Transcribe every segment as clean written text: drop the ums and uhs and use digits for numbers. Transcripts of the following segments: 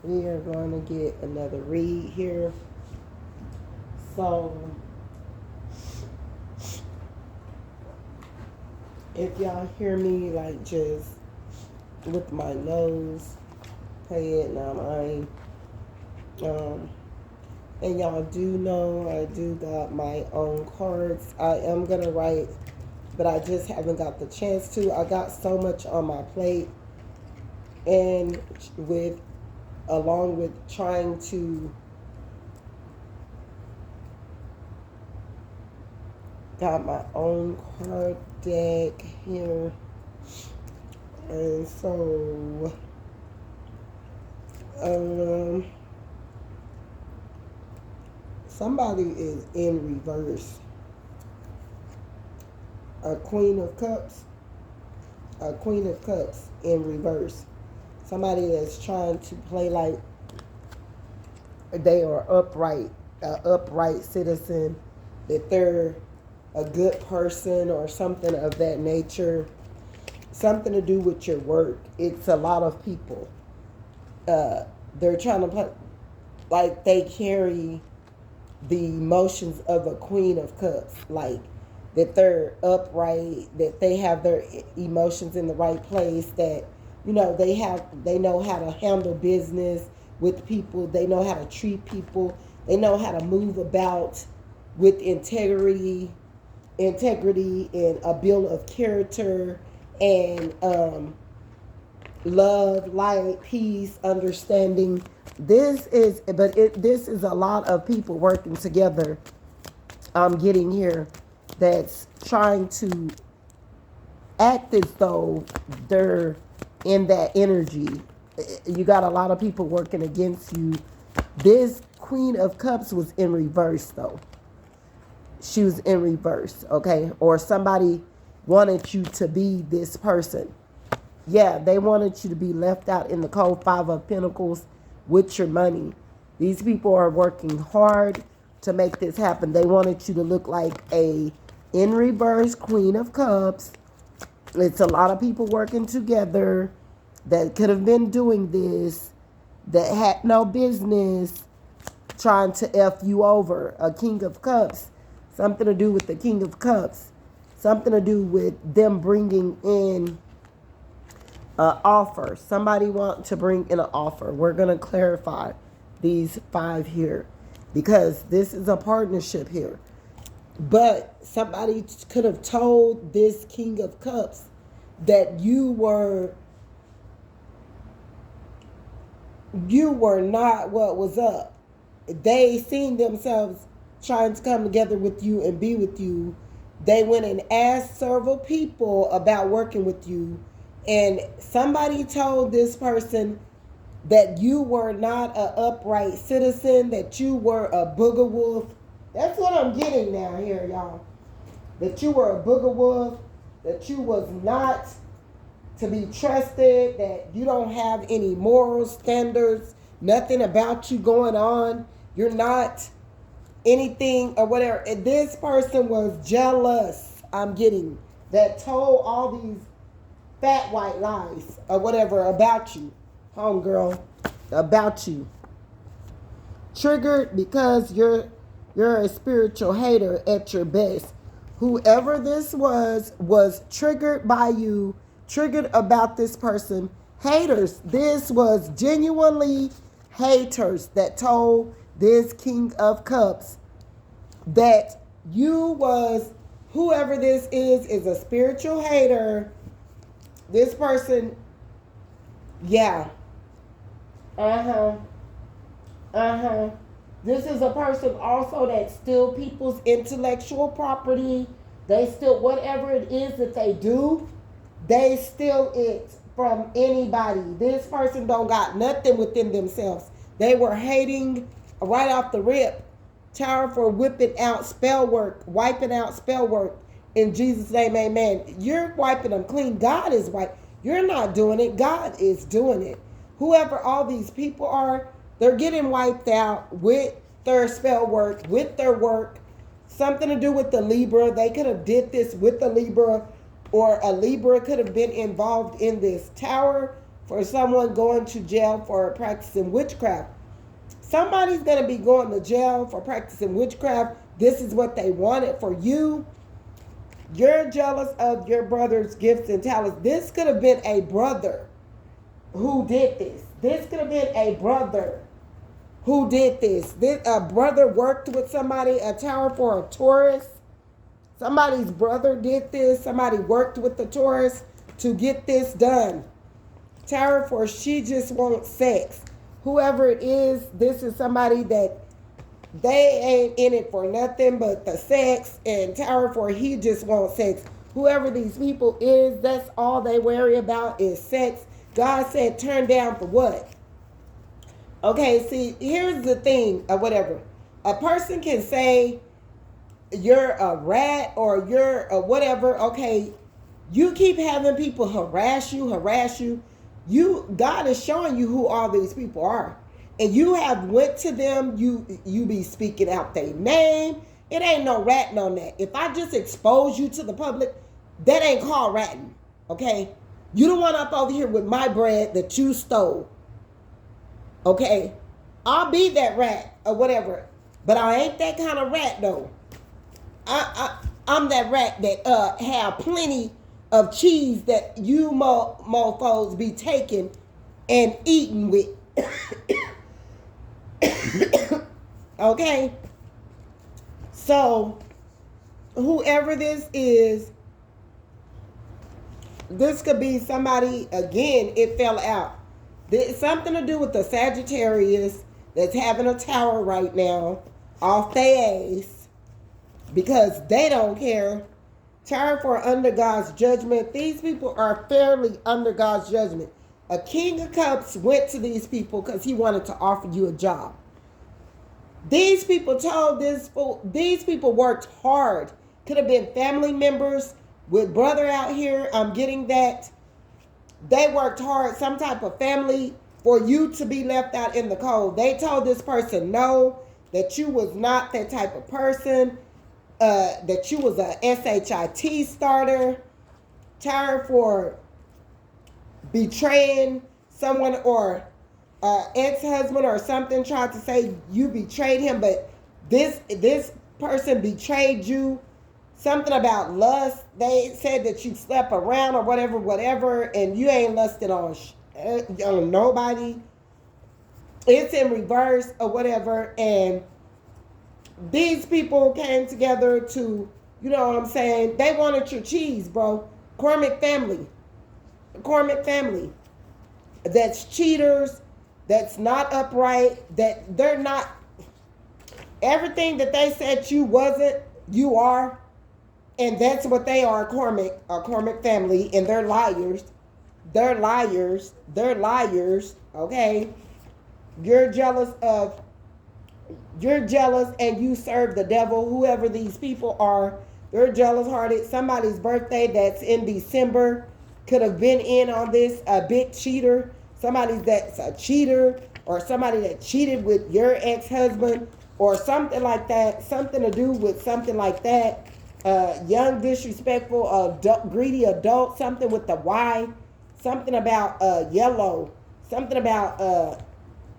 We are going to get another read here. So, if y'all hear me like just with my nose, play it now mine. And y'all do know I do got my own cards. I am gonna write, but I just haven't got the chance to. I got so much on my plate, and along with trying to got my own card deck here, and so somebody is in reverse. A Queen of Cups in reverse. Somebody that's trying to play like they are upright, an upright citizen, that they're a good person or something of that nature. Something to do with your work. It's a lot of people. They're trying to play like they carry the emotions of a Queen of Cups, like that they're upright, that they have their emotions in the right place, that they know how to handle business with people, they know how to treat people, they know how to move about with integrity and a build of character and love, light, peace, understanding. This is a lot of people working together. I'm getting here that's trying to act as though they're in that energy. You got a lot of people working against you. This Queen of Cups was in reverse though. She was in reverse, okay? Or somebody wanted you to be this person. Yeah, they wanted you to be left out in the cold. 5 of Pentacles with your money. These people are working hard to make this happen. They wanted you to look like a in reverse Queen of Cups. It's a lot of people working together that could have been doing this, that had no business trying to F you over. A King of Cups. Something to do with the King of Cups. Something to do with them bringing in an offer. Somebody want to bring in an offer. We're going to clarify these 5 here because this is a partnership here. But somebody could have told this King of Cups that you were not what was up. They seen themselves trying to come together with you and be with you. They went and asked several people about working with you. And somebody told this person that you were not an upright citizen, that you were a booger wolf. That's what I'm getting now here, y'all. That you were a booger wolf, that you was not to be trusted, that you don't have any moral standards, nothing about you going on. You're not anything or whatever. And this person was jealous, I'm getting, that told all these fat white lies or whatever about you, homegirl, about you. Triggered because you're a spiritual hater at your best. Whoever this was triggered by you, triggered about this person. Haters. This was genuinely haters that told this King of Cups that you was, whoever this is a spiritual hater. This person, yeah. This is a person also that steal people's intellectual property. They steal whatever it is that they do. They steal it from anybody. This person don't got nothing within themselves. They were hating right off the rip. Tower for whipping out spell work, wiping out spell work. In Jesus' name, amen. You're wiping them clean. God is wiping. You're not doing it. God is doing it. Whoever all these people are, they're getting wiped out with their spell work, with their work. Something to do with the Libra. They could have did this with the Libra, or a Libra could have been involved in this. Tower for someone going to jail for practicing witchcraft. Somebody's going to be going to jail for practicing witchcraft. This is what they wanted for you. You're jealous of your brother's gifts and talents. This could have been a brother who did this. This could have been a brother who did this. A brother worked with somebody, a tower for a Taurus. Somebody's brother did this. Somebody worked with the Taurus to get this done. Tower for she just wants sex. Whoever it is, this is somebody that they ain't in it for nothing but the sex. And Tower for he just wants sex. Whoever these people is, that's all they worry about is sex. God said turn down for what? Okay, see, here's the thing, or whatever. A person can say you're a rat or you're a whatever. Okay, you keep having people harass you. God is showing you who all these people are. And you have went to them, you be speaking out their name. It ain't no ratting on that. If I just expose you to the public, that ain't called ratting, okay? You don't want up over here with my bread that you stole, okay? I'll be that rat or whatever, but I ain't that kind of rat though. I'm that rat that have plenty of cheese that you mofos be taking and eating with. Okay? So, whoever this is, this could be somebody, again, it fell out. There's something to do with the Sagittarius that's having a tower right now off their ass because they don't care. Tower for under God's judgment. These people are fairly under God's judgment. A King of Cups went to these people because he wanted to offer you a job. These people told these people worked hard. Could have been family members with brother out here. I'm getting that. They worked hard, some type of family, for you to be left out in the cold. They told this person no, that you was not that type of person, that you was a SHIT starter. Tired for betraying someone or ex-husband or something, tried to say you betrayed him, but this person betrayed you. Something about lust. They said that you slept around or whatever, and you ain't lusted on nobody. It's in reverse or whatever, and these people came together to, you know what I'm saying? They wanted your cheese, bro. Karmic family. That's cheaters. That's not upright. That they're not. Everything that they said you wasn't, you are. And that's what they are, a Karmic family, and they're liars. They're liars, okay? You're jealous and you serve the devil, whoever these people are. They're jealous-hearted. Somebody's birthday that's in December could have been in on this, a big cheater. Somebody that's a cheater, or somebody that cheated with your ex-husband, or something like that, something to do with something like that. Young, disrespectful, greedy adult, something with the Y, something about yellow, something about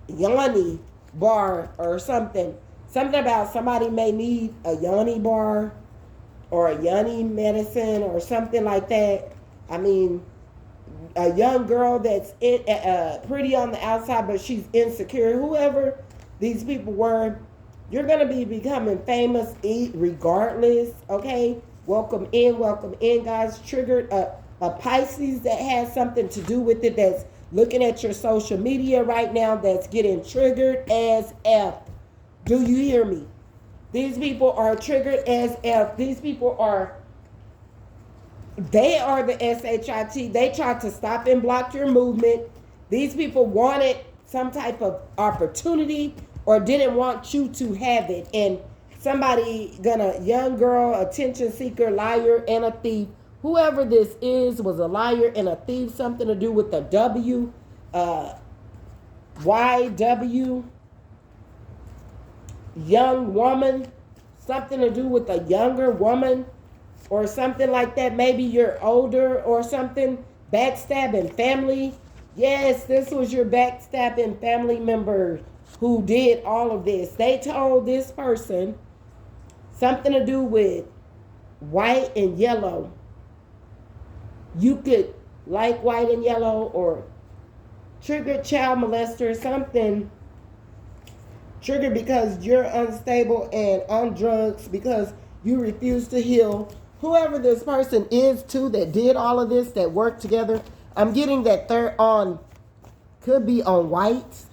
yoni bar or something about somebody may need a yoni bar or a yoni medicine or something like that. I mean, a young girl that's pretty on the outside, but she's insecure. Whoever these people were, you're going to be becoming famous regardless, okay? Welcome in, guys. Triggered a Pisces that has something to do with it, that's looking at your social media right now, that's getting triggered as F. Do you hear me? These people are triggered as F. These people are, they are the SHIT. They tried to stop and block your movement. These people wanted some type of opportunity or didn't want you to have it. And somebody young girl, attention seeker, liar, and a thief. Whoever this is was a liar and a thief, something to do with the W, YW, young woman, something to do with a younger woman or something like that. Maybe you're older or something, backstabbing family. Yes, this was your backstabbing family member who did all of this. They told this person something to do with white and yellow. You could like white and yellow, or triggered child molester, something triggered because you're unstable and on drugs because you refuse to heal. Whoever this person is too that did all of this, that worked together, I'm getting that they're on, could be on white.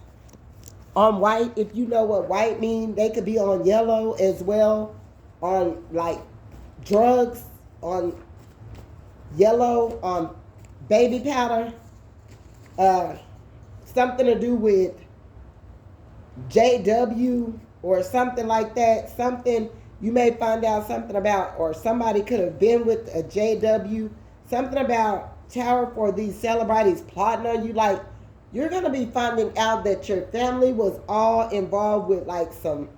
On white, if you know what white mean, they could be on yellow as well, on like drugs, on yellow, on baby powder, something to do with JW or something like that. Something you may find out something about, or somebody could have been with a JW. Something about Tower for these celebrities plotting on you. Like, you're going to be finding out that your family was all involved with like some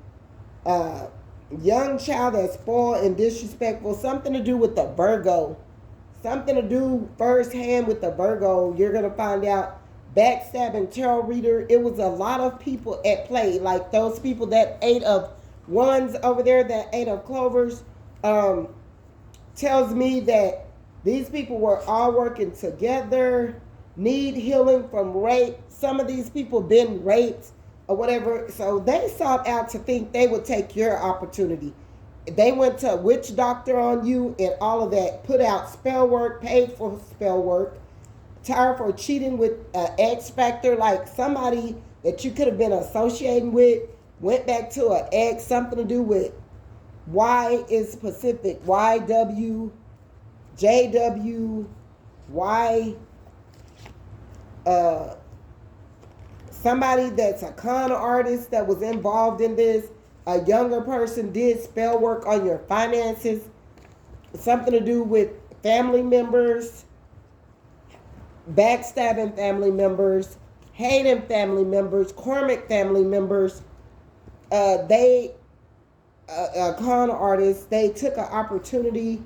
young child that's spoiled and disrespectful. Something to do with the Virgo. Something to do firsthand with the Virgo. You're going to find out. Backstabbing tarot reader. It was a lot of people at play. Like those people that ate of ones over there, that ate of clovers, tells me that these people were all working together, need healing from rape. Some of these people been raped or whatever. So they sought out to think they would take your opportunity. They went to a witch doctor on you and all of that, put out spell work, paid for spell work. Tired for cheating with X Factor, like somebody that you could have been associating with, went back to an X, something to do with Y is Pacific, YW, JW, Y, somebody that's a con artist that was involved in this, a younger person did spell work on your finances, something to do with family members, backstabbing family members, hating family members, karmic family members. They, con artists, they took an opportunity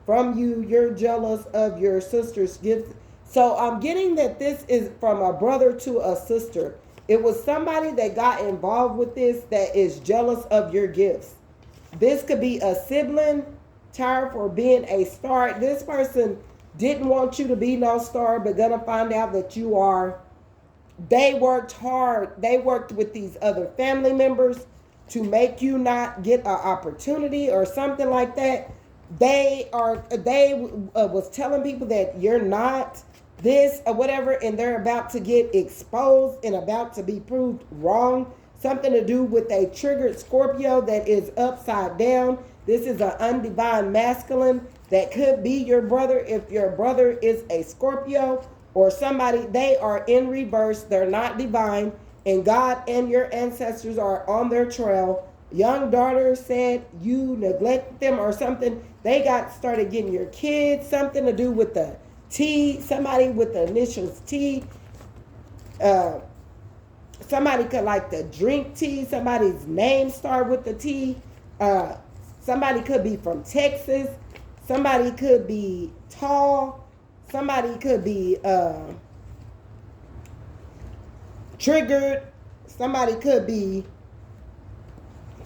from you. You're jealous of your sister's gifts. So I'm getting that this is from a brother to a sister. It was somebody that got involved with this that is jealous of your gifts. This could be a sibling, tired for being a star. This person didn't want you to be no star, but gonna find out that you are. They worked hard. They worked with these other family members to make you not get an opportunity or something like that. They was telling people that you're not this or whatever, and they're about to get exposed and about to be proved wrong. Something to do with a triggered Scorpio that is upside down. This is an undivine masculine that could be your brother if your brother is a Scorpio or somebody. They are in reverse. They're not divine, and God and your ancestors are on their trail. Young daughter said you neglected them or something. They got started getting your kids. Something to do with the T. Somebody with the initials T. Somebody could like the drink tea. Somebody's name start with the T. Somebody could be from Texas. Somebody could be tall. Somebody could be triggered. Somebody could be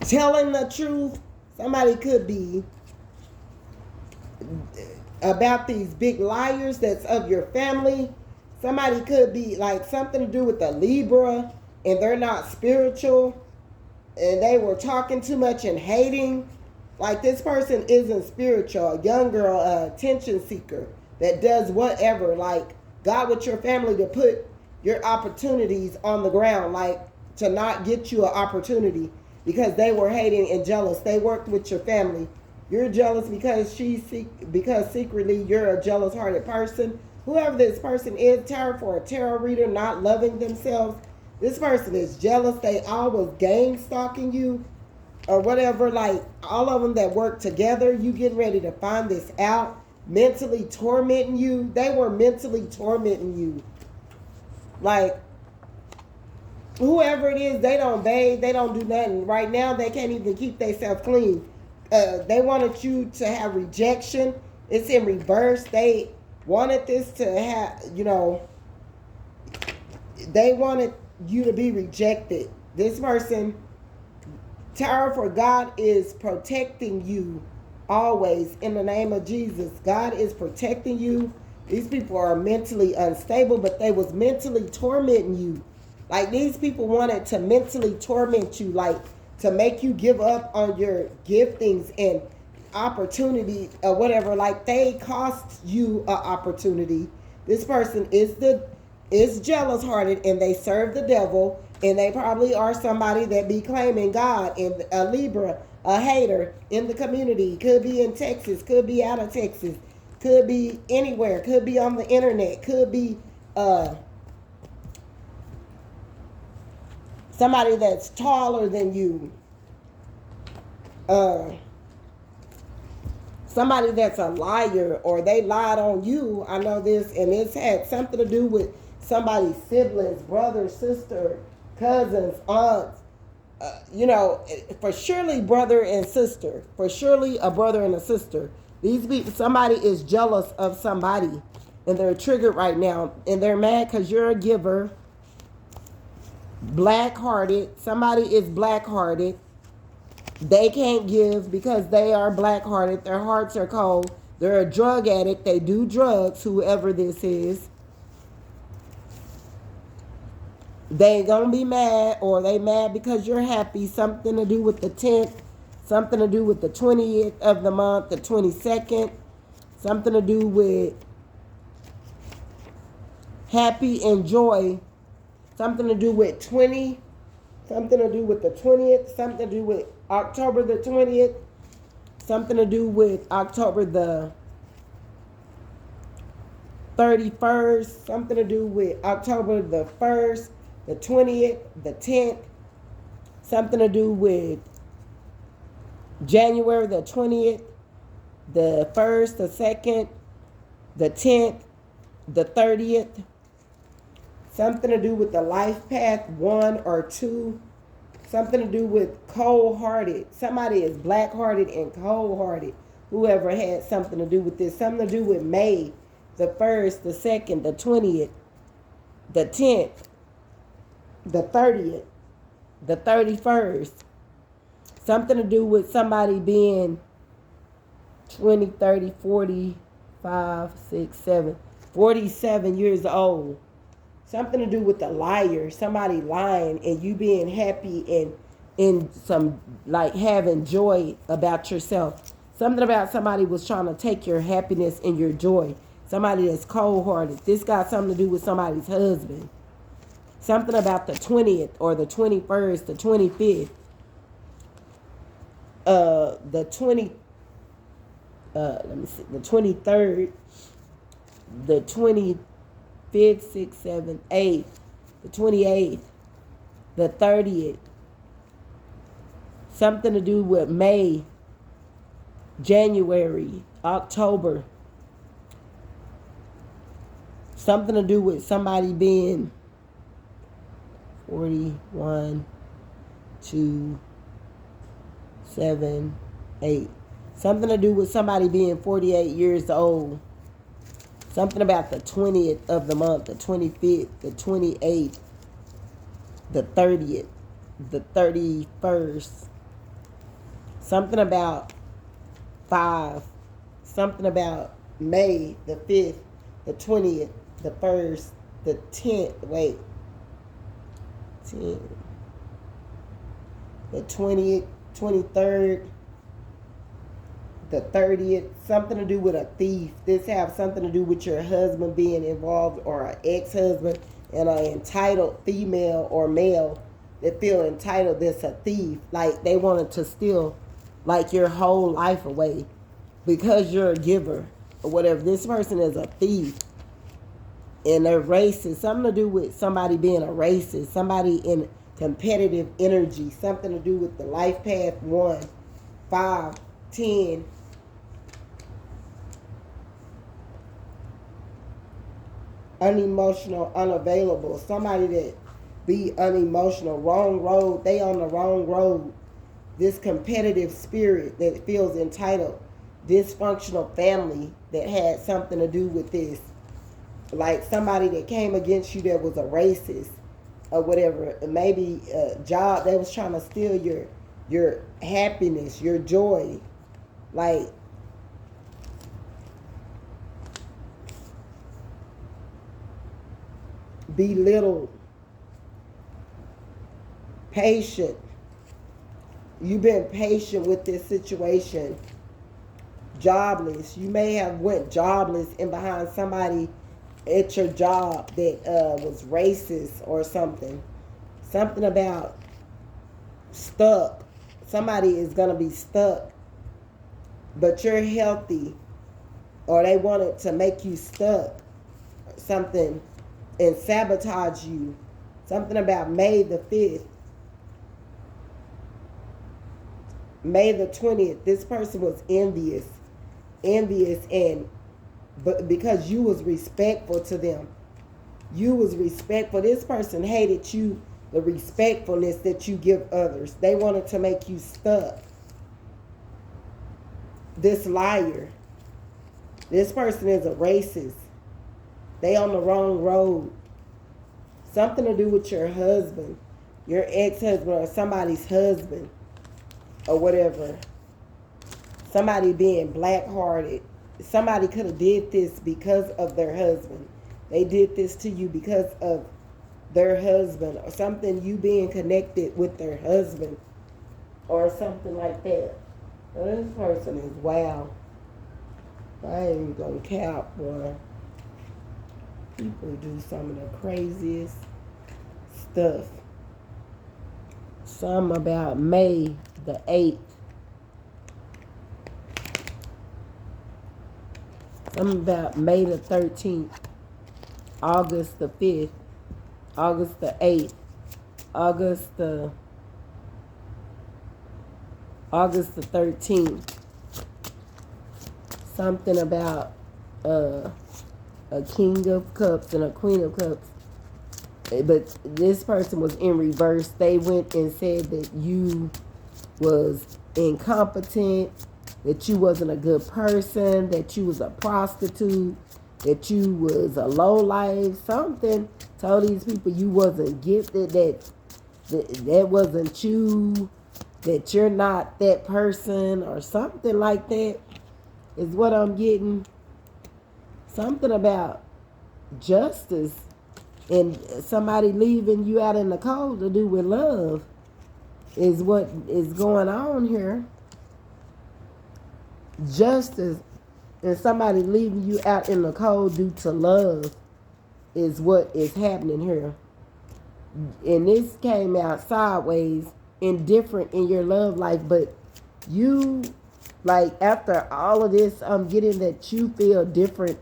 telling the truth. Somebody could be about these big liars that's of your family. Somebody could be like something to do with the Libra and they're not spiritual and they were talking too much and hating. Like this person isn't spiritual. A young girl, a attention seeker that does whatever, like got with your family to put your opportunities on the ground, like to not get you an opportunity because they were hating and jealous. They worked with your family. You're jealous because because secretly you're a jealous-hearted person. Whoever this person is, tarot for a tarot reader, not loving themselves. This person is jealous. They always gang stalking you or whatever. Like all of them that work together, you getting ready to find this out. Mentally tormenting you. They were mentally tormenting you. Like whoever it is, they don't bathe. They don't do nothing. Right now, they can't even keep themselves clean. They wanted you to have rejection. It's in reverse. They wanted this to have, They wanted you to be rejected. This person, Tower for God is protecting you always in the name of Jesus. God is protecting you. These people are mentally unstable, but they was mentally tormenting you. Like these people wanted to mentally torment you, like to make you give up on your giftings and opportunity or whatever. Like they cost you an opportunity. This person is jealous hearted and they serve the devil, and they probably are somebody that be claiming God, and a Libra, a hater in the community. Could be in Texas, could be out of Texas, could be anywhere, could be on the internet, could be somebody that's taller than you, somebody that's a liar, or they lied on you. I know this, and it's had something to do with somebody's siblings, brother, sister, cousins, aunts, for surely brother and sister, for surely a brother and a sister. These people, somebody is jealous of somebody, and they're triggered right now, and they're mad because you're a giver. Black-hearted, somebody is black-hearted. They can't give because they are black-hearted. Their hearts are cold. They're a drug addict. They do drugs, whoever this is. They gonna be mad, or they mad because you're happy. Something to do with the 10th, something to do with the 20th of the month, the 22nd, something to do with happy and joy, something to do with 20, something to do with the 20th, something to do with October the 20th, something to do with October the 31st, something to do with October the 1st, the 20th, the 10th, something to do with January the 20th, the 1st, the 2nd, the 10th, the 30th, something to do with the life path 1 or 2, something to do with cold-hearted. Somebody is black-hearted and cold-hearted. Whoever had something to do with this. Something to do with May, the 1st, the 2nd, the 20th, the 10th, the 30th, the 31st. Something to do with somebody being 20, 30, 40, 5, 6, 7, 47 years old. Something to do with the liar, somebody lying, and you being happy and in some, like, having joy about yourself. Something about somebody was trying to take your happiness and your joy. Somebody that's cold-hearted. This got something to do with somebody's husband. Something about the 20th or the 21st, the 25th, the 20, the 23rd, the 25th, 6th, 7th, 8th, the 28th, the 30th. Something to do with May, January, October. Something to do with somebody being 41, 2, 7, 8. Something to do with somebody being 48 years old. Something about the 20th of the month, the 25th, the 28th, the 30th, the 31st. Something about 5. Something about May, the 5th, the 20th, the 1st, the 10th. Wait. 10. The 20th, 23rd, the 30th. Something to do with a thief. This have something to do with your husband being involved, or an ex-husband, and an entitled female or male that feel entitled that's a thief. Like they wanted to steal like your whole life away because you're a giver or whatever. This person is a thief. And they're racist. Something to do with somebody being a racist. Somebody in competitive energy. Something to do with the life path 1, 5, 10. Unemotional, unavailable. Somebody that be unemotional. Wrong road. They on the wrong road. This competitive spirit that feels entitled. Dysfunctional family that had something to do with this. like somebody that came against you that was a racist or whatever. Maybe a job that was trying to steal your happiness, your joy. Like, belittled, patient. You've been patient with this situation. Jobless. You may have went jobless and behind somebody at your job that was racist or something. Something about stuck. Somebody is going to be stuck, but you're healthy, or they wanted to make you stuck. Something and sabotage you. Something about May the 5th. May the 20th. This person was envious. And but because you was respectful to them. You was respectful. This person hated you, the respectfulness that you give others. They wanted to make you stuck. This liar. This person is a racist. They on the wrong road. Something to do with your husband, your ex-husband, or somebody's husband, or whatever. Somebody being black-hearted. Somebody could have did this because of their husband. They did this to you because of their husband, or something, you being connected with their husband, or something like that. Well, this person is wow. I ain't even gonna cap, boy. People do some of the craziest stuff. Some about May the 8th. Some about May the 13th. August the 5th. August the 8th. August the 13th. Something about a King of Cups and a Queen of Cups. But this person was in reverse. They went and said that you was incompetent, that you wasn't a good person, that you was a prostitute, that you was a lowlife, something. Told these people you wasn't gifted, that wasn't you, that you're not that person, or something like that is what I'm getting. Something about justice and somebody leaving you out in the cold to do with love is what is going on here. Justice and somebody leaving you out in the cold due to love is what is happening here. And this came out sideways, indifferent in your love life, but you, like, after all of this, I'm getting that you feel different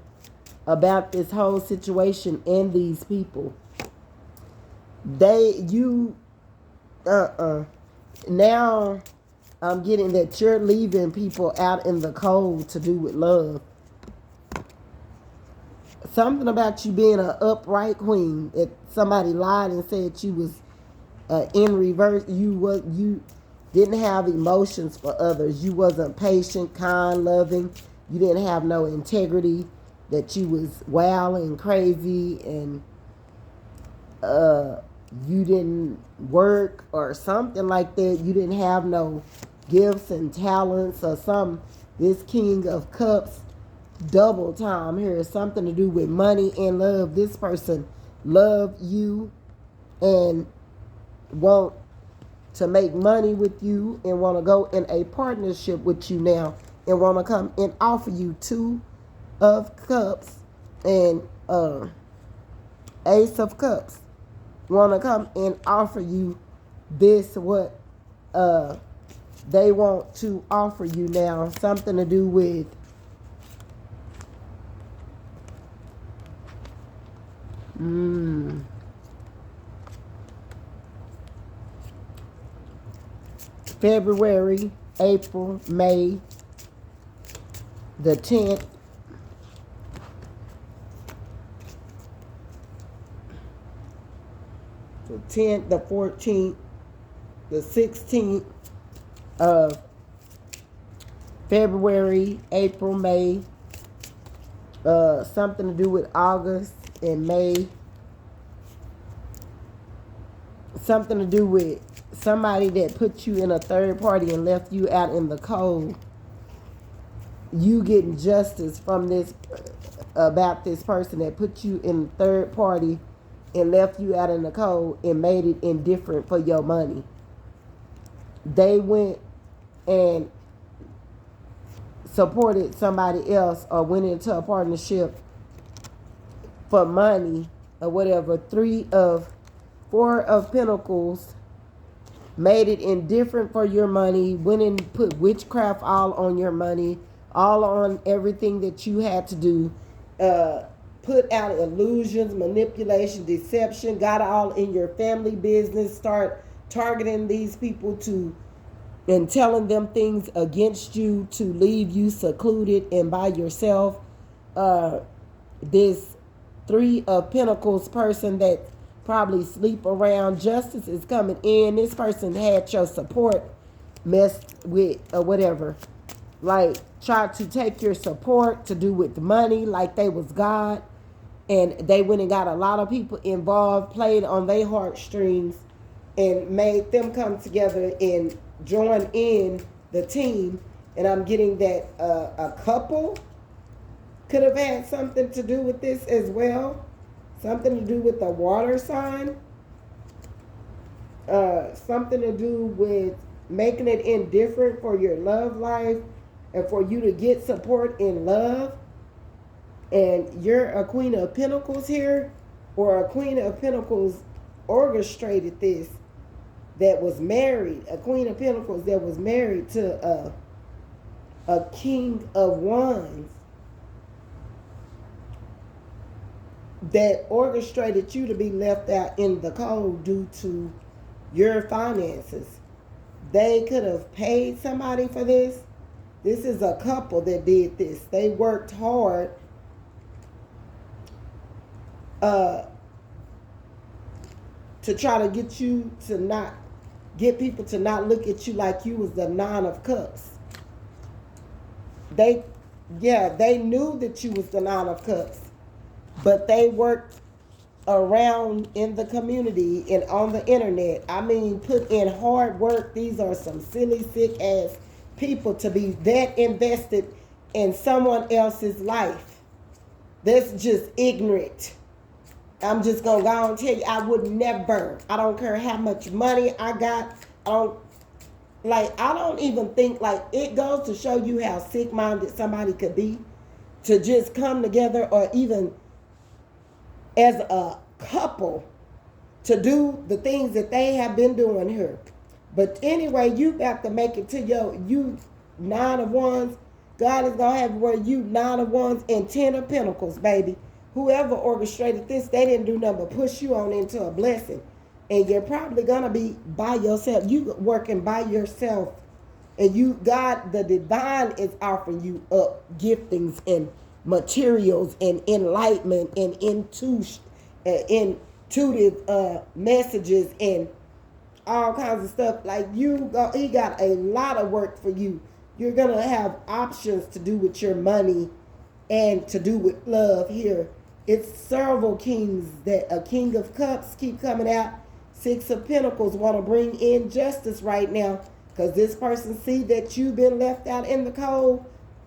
about this whole situation and these people. Now I'm getting that you're leaving people out in the cold to do with love. Something about you being an upright queen. If somebody lied and said you was in reverse, you didn't have emotions for others. You wasn't patient, kind, loving. You didn't have no integrity. That you was wild and crazy, and you didn't work or something like that. You didn't have no gifts and talents or something. This King of Cups, double time here is something to do with money and love. This person love you and want to make money with you and want to go in a partnership with you now and want to come and offer you 2 of Cups and Ace of Cups. Want to come and offer you this, what they want to offer you now. Something to do with February, April, May the 10th. The 10th, the 14th, the 16th of February, April, May Something to do with August and May. Something to do with somebody that put you in a third party and left you out in the cold. You getting justice from this about this person that put you in third party and left you out in the cold and made it indifferent for your money. They went and supported somebody else or went into a partnership for money or whatever. 4 of Pentacles made it indifferent for your money, went and put witchcraft all on your money, all on everything that you had to do, put out illusions, manipulation, deception, got all in your family business, start targeting these people and telling them things against you to leave you secluded and by yourself. This 3 of Pentacles person that probably sleep around, justice is coming in. This person had your support messed with or whatever. Like, tried to take your support to do with money like they was God. And they went and got a lot of people involved, played on their heartstrings, and made them come together and join in the team. And I'm getting that a couple could have had something to do with this as well. Something to do with the water sign. Something to do with making it indifferent for your love life and for you to get support in love. And you're a Queen of Pentacles here, or a Queen of Pentacles orchestrated this, that was married, a Queen of Pentacles that was married to a King of Wands, that orchestrated you to be left out in the cold due to your finances. They could have paid somebody for this. This is a couple that did this. They worked hard to try to get you to not, get people to not look at you like you was the 9 of Cups. They knew that you was the 9 of Cups, but they worked around in the community and on the internet. I mean, put in hard work. These are some silly, sick ass people to be that invested in someone else's life. That's just ignorant. I'm just gonna go and tell you, I would never. I don't care how much money I got. I don't even think, like, it goes to show you how sick-minded somebody could be to just come together, or even as a couple, to do the things that they have been doing here. But anyway, you got to make it to you 9 of Wands. God is gonna have where you 9 of Wands and 10 of Pentacles, baby. Whoever orchestrated this, they didn't do nothing but push you on into a blessing. And you're probably gonna be by yourself. You working by yourself. And you, God, the divine is offering you up giftings and materials and enlightenment and intuitive messages and all kinds of stuff. Like, he got a lot of work for you. You're gonna have options to do with your money and to do with love here. It's several kings, that a King of Cups keep coming out. 6 of Pentacles want to bring in justice right now, because this person see that you've been left out in the cold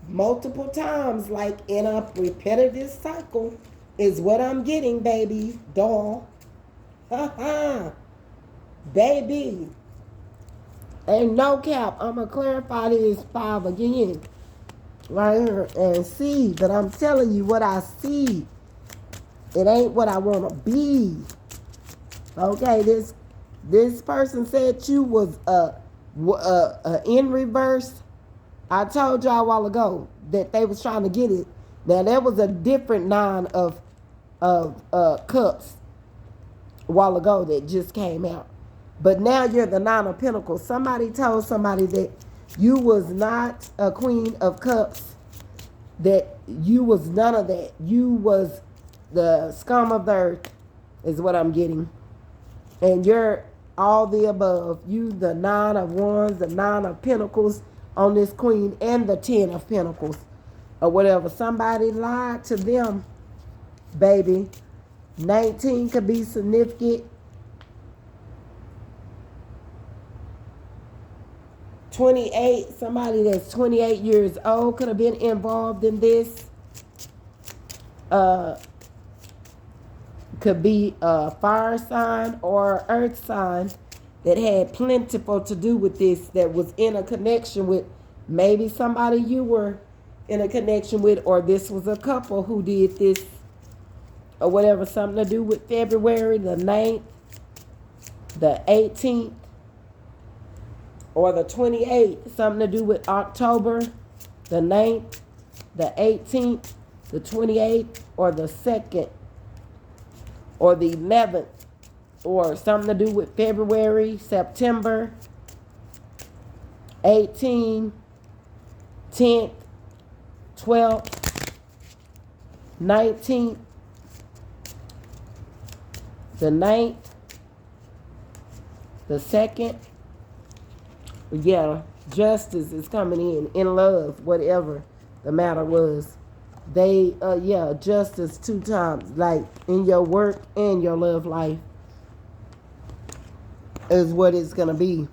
multiple times, like in a repetitive cycle, is what I'm getting, baby doll. Baby, ain't no cap. I'm gonna clarify this 5 again right here and see that I'm telling you what I see. It ain't what I want to be. Okay, this person said you was in reverse. I told y'all a while ago that they was trying to get it. Now, there was a different 9 of Cups a while ago that just came out. But now you're the 9 of Pentacles. Somebody told somebody that you was not a Queen of Cups, that you was none of that. You was the scum of the earth, is what I'm getting. And you're all the above. You the 9 of Wands, the 9 of Pentacles on this Queen, and the 10 of Pentacles. or whatever. Somebody lied to them, baby. 19 could be significant. 28, somebody that's 28 years old could have been involved in this. Could be a fire sign or earth sign that had plentiful to do with this, that was in a connection with maybe somebody you were in a connection with, or this was a couple who did this, or whatever. Something to do with February the 9th, the 18th, or the 28th. Something to do with October the 9th, the 18th, the 28th, or the 2nd, or the 11th, or something to do with February, September, 18, 10th, 12th, 19th, the 9th, the 2nd. Yeah, justice is coming in love, whatever the matter was. They, yeah, justice 2 times, like in your work and your love life is what it's going to be.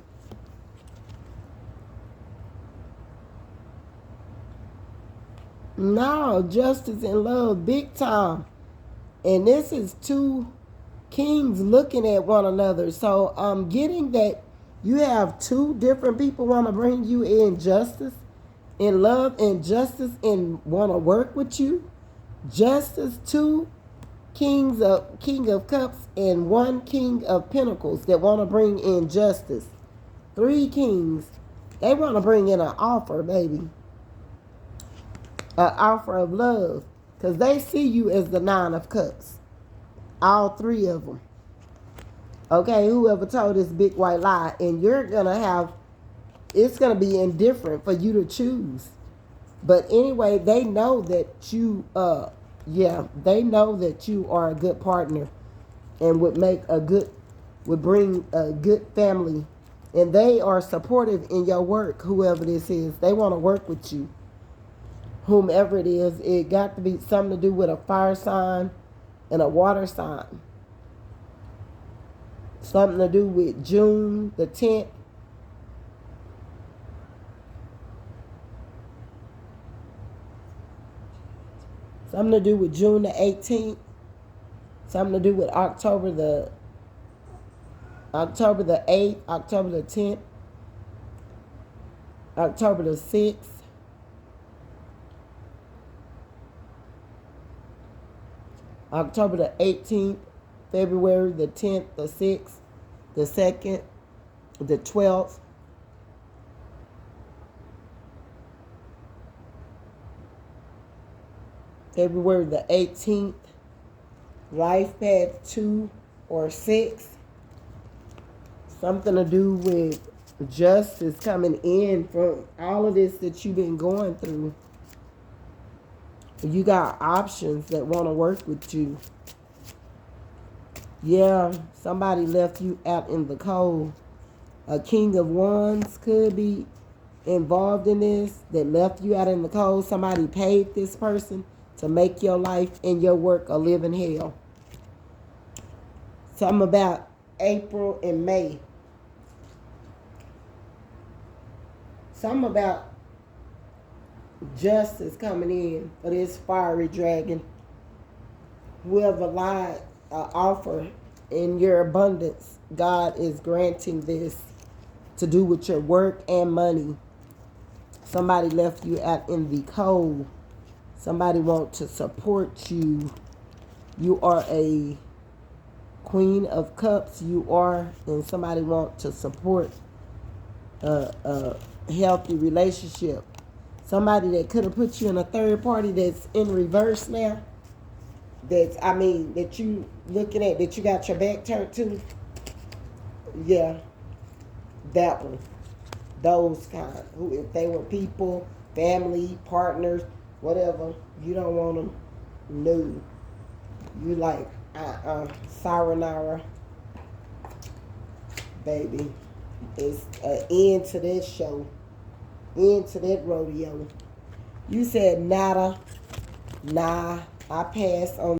No, justice and love, big time. And this is 2 kings looking at one another. So I'm getting that you have 2 different people want to bring you in justice, in love and justice, and want to work with you. Justice, 2 king of cups and 1 king of pentacles that want to bring in justice. 3 kings, they want to bring in an offer, baby. An offer of love, because they see you as the 9 of cups. All 3 of them. Okay, whoever told this big white lie, and you're going to have, it's going to be indifferent for you to choose. But anyway, they know that you, they know that you are a good partner and would bring a good family. And they are supportive in your work, whoever this is. They want to work with you. Whomever it is, it got to be something to do with a fire sign and a water sign. Something to do with June the 10th. Something to do with June the 18th. Something to do with October the 8th, October the 10th, October the 6th. October the 18th, February the 10th, the 6th, the 2nd, the 12th. February the 18th, life path 2 or 6. Something to do with justice coming in from all of this that you've been going through. You got options that want to work with you. Yeah, somebody left you out in the cold. A king of wands could be involved in this, that left you out in the cold. Somebody paid this person to make your life and your work a living hell. Something about April and May. Something about justice coming in for this fiery dragon. Whoever lied offer in your abundance, God is granting this to do with your work and money. Somebody left you out in the cold. Somebody wants to support you. You are a Queen of Cups. You are, and somebody wants to support a healthy relationship. Somebody that could have put you in a third party that's in reverse now. That you looking at, that you got your back turned to. Yeah, that one. Those kind. Who, if they were people, family, partners, whatever, you don't want them. No. You like, sayonara, baby. It's an end to that show. End to that rodeo. You said nada. Nah, I pass on